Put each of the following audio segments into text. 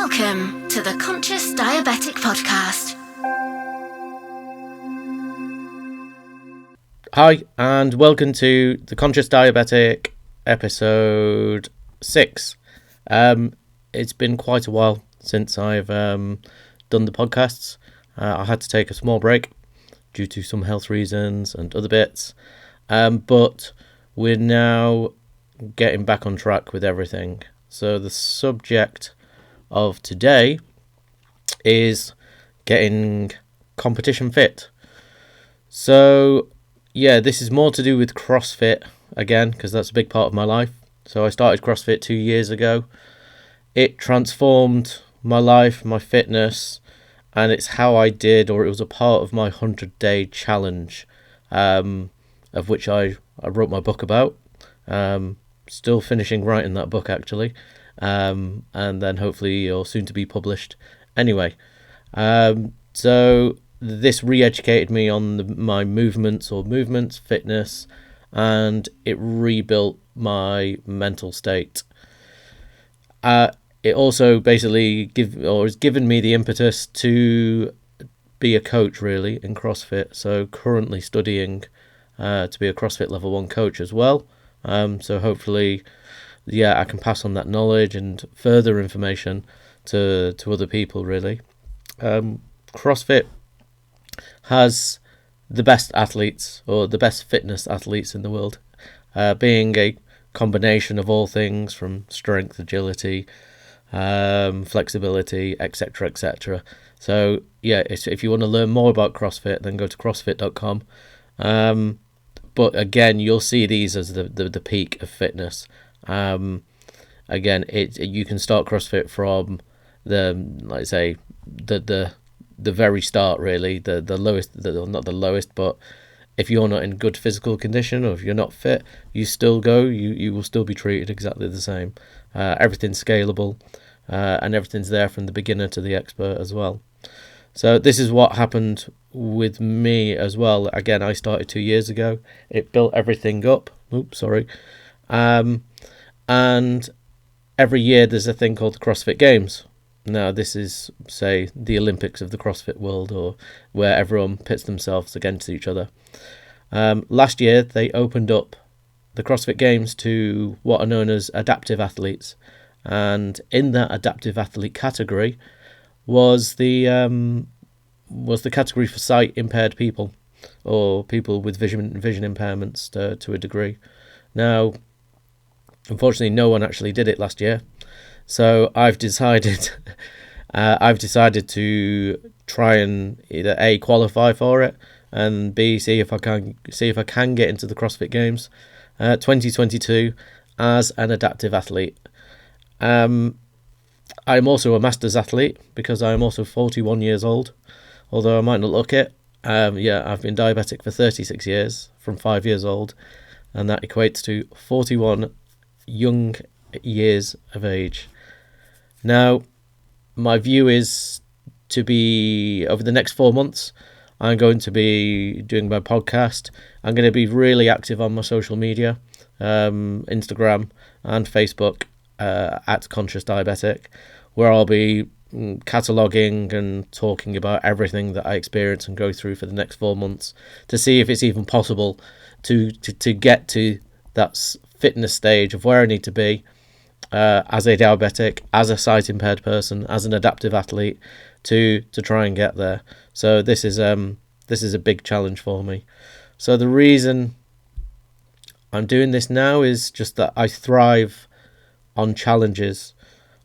Welcome to the Conscious Diabetic Podcast. Hi, and welcome to the Conscious Diabetic episode 6. It's been quite a while since I've done the podcasts. I had to take a small break due to some health reasons and other bits. But we're now getting back on track with everything. So the subject of today is getting competition fit. So yeah, this is more to do with CrossFit again, because that's a big part of my life. So I started CrossFit 2 years ago. It transformed my life, my fitness, and it's how I did, or it was a part of my 100-day challenge, of which I wrote my book about. Still finishing writing that book, actually. And then hopefully it'll soon to be published. Anyway, so this re-educated me on my movements, fitness, and it rebuilt my mental state. It also basically has given me the impetus to be a coach, really, in CrossFit. So currently studying to be a CrossFit Level 1 coach as well. So hopefully, I can pass on that knowledge and further information to other people, really. CrossFit has the best athletes, or the best fitness athletes in the world, being a combination of all things from strength, agility, flexibility, etc. So yeah, if you want to learn more about CrossFit, then go to crossfit.com. But again, you'll see these as the peak of fitness. Again, you can start CrossFit from the very start, really, the lowest, not the lowest, but if you're not in good physical condition, or if you're not fit, you still go, you will still be treated exactly the same. Everything's scalable, and everything's there from the beginner to the expert as well. So this is what happened with me as well. Again, I started 2 years ago. It built everything up. And every year there's a thing called the CrossFit Games. Now, this is, say, the Olympics of the CrossFit world, or where everyone pits themselves against each other. Last year, they opened up the CrossFit Games to what are known as adaptive athletes. And in that adaptive athlete category was the category for sight-impaired people, or people with vision impairments to a degree. Now, unfortunately, no one actually did it last year. So I've decided to try and either A, qualify for it, and B, see if I can get into the CrossFit Games 2022 as an adaptive athlete. I'm also a masters athlete because I'm also 41 years old, although I might not look it. I've been diabetic for 36 years, from 5 years old, and that equates to 41 young years of age. Now, my view is to be, over the next 4 months, I'm going to be doing my podcast. I'm going to be really active on my social media, Instagram and Facebook, at Conscious Diabetic, where I'll be cataloguing and talking about everything that I experience and go through for the next 4 months, to see if it's even possible to get to that fitness stage of where I need to be as a diabetic, as a sight-impaired person, as an adaptive athlete, to try and get there. So this is a big challenge for me. So the reason I'm doing this now is just that I thrive on challenges.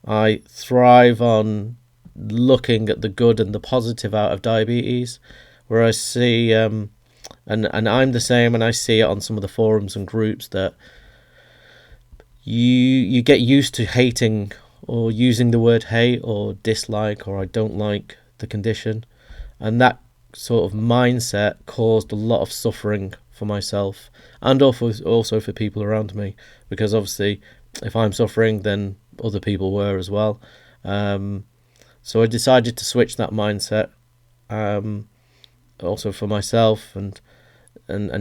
I thrive on looking at the good and the positive out of diabetes, where I see, and I'm the same, and I see it on some of the forums and groups, that you get used to hating, or using the word hate or dislike, or I don't like the condition, and that sort of mindset caused a lot of suffering for myself, and also for people around me, because obviously if I'm suffering, then other people were as well. So I decided to switch that mindset, also for myself, and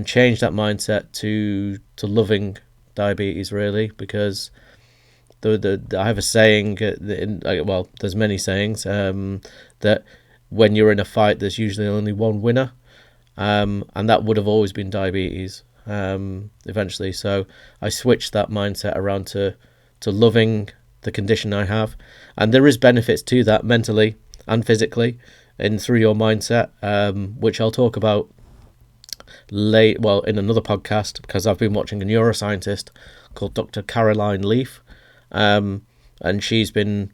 change that mindset to loving diabetes, really, because I have a saying, well, there's many sayings, that when you're in a fight, there's usually only one winner, and that would have always been diabetes eventually. So I switched that mindset around to loving the condition I have, and there is benefits to that mentally and physically through your mindset, which I'll talk about in another podcast, because I've been watching a neuroscientist called Dr. Caroline Leaf, and she's been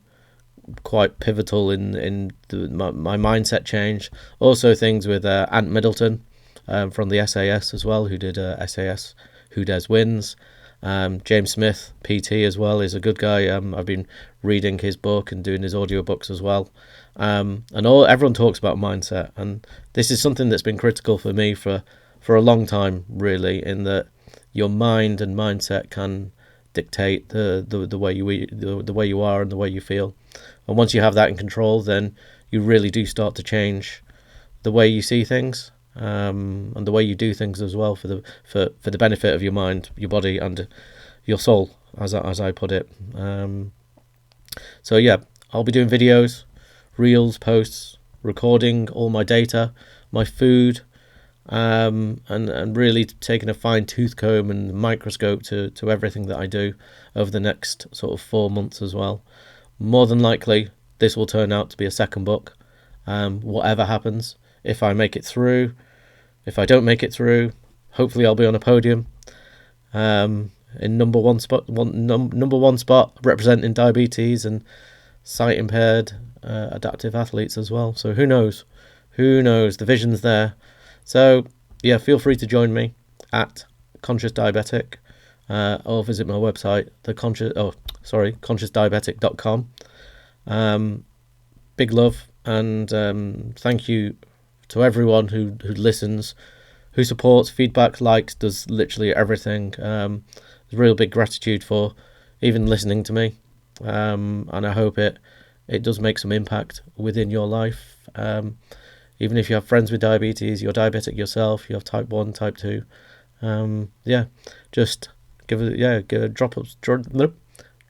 quite pivotal in my mindset change. Also things with Ant Middleton from the SAS as well, who did SAS Who Dares Wins. James Smith, PT as well, is a good guy. I've been reading his book and doing his audiobooks as well. And everyone talks about mindset, and this is something that's been critical for me for a long time, really, in that your mind and mindset can dictate the way you are and the way you feel. And once you have that in control, then you really do start to change the way you see things, and the way you do things as well, for the benefit of your mind, your body, and your soul, as I put it. So yeah, I'll be doing videos, reels, posts, recording all my data, my food, and really taking a fine-tooth comb and microscope to everything that I do over the next sort of 4 months as well. More than likely, this will turn out to be a second book, whatever happens. If I make it through, if I don't make it through, hopefully I'll be on a podium, in number one spot, representing diabetes and sight-impaired adaptive athletes as well. So who knows? The vision's there. So yeah, feel free to join me at Conscious Diabetic, or visit my website, consciousdiabetic.com. Big love, and thank you to everyone who listens, who supports, feedback, likes, does literally everything. There's real big gratitude for even listening to me, and I hope it does make some impact within your life. Even if you have friends with diabetes, you're diabetic yourself, you have type 1, type 2, just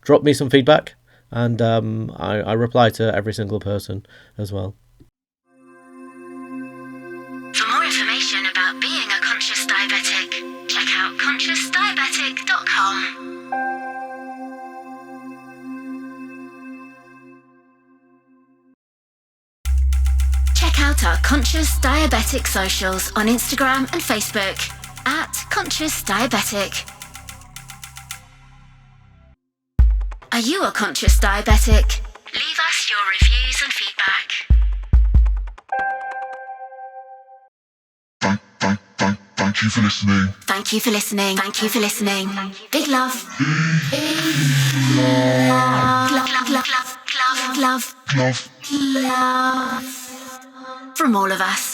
drop me some feedback, and I reply to every single person as well. For more information about being a conscious diabetic, check out consciousdiabetic.com. Check out our Conscious Diabetic socials on Instagram and Facebook at Conscious Diabetic. Are you a conscious diabetic? Leave us your reviews and feedback. Thank you for listening. Thank you for listening. Thank you for listening. Big love. Love. Love. From all of us.